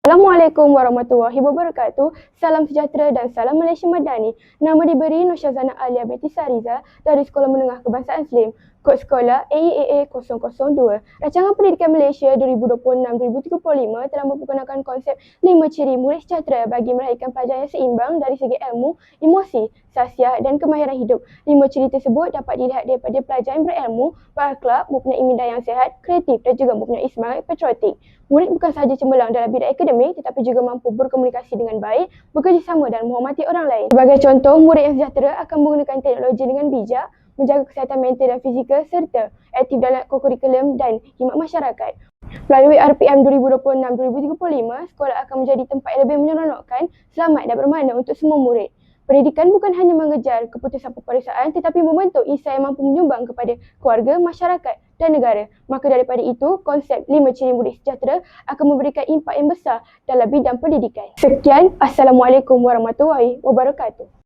Assalamualaikum warahmatullahi wabarakatuh. Salam sejahtera dan salam Malaysia Madani. Nama diberi Nur Syazana Alia binti Sariza dari Sekolah Menengah Kebangsaan Muslim. Kod sekolah AEAA 002. Rancangan Pendidikan Malaysia 2026-2035 telah memperkenalkan konsep 5 ciri murid sejahtera bagi melahirkan pelajar yang seimbang dari segi ilmu, emosi, sasiah dan kemahiran hidup. 5 ciri tersebut dapat dilihat daripada pelajar yang berilmu, berakhlak, mempunyai minda yang sihat, kreatif dan juga mempunyai semangat patriotik. Murid bukan sahaja cemerlang dalam bidang akademik tetapi juga mampu berkomunikasi dengan baik, bekerjasama dan menghormati orang lain. Sebagai contoh, murid yang sejahtera akan menggunakan teknologi dengan bijak, menjaga kesihatan mental dan fizikal serta aktif dalam kurikulum dan khidmat masyarakat. Melalui RPM 2026-2035, sekolah akan menjadi tempat yang lebih menyeronokkan, selamat dan bermakna untuk semua murid. Pendidikan bukan hanya mengejar keputusan peperiksaan tetapi membentuk insan yang mampu menyumbang kepada keluarga, masyarakat dan negara. Maka daripada itu, konsep 5 ciri murid sejahtera akan memberikan impak yang besar dalam bidang pendidikan. Sekian, Assalamualaikum warahmatullahi wabarakatuh.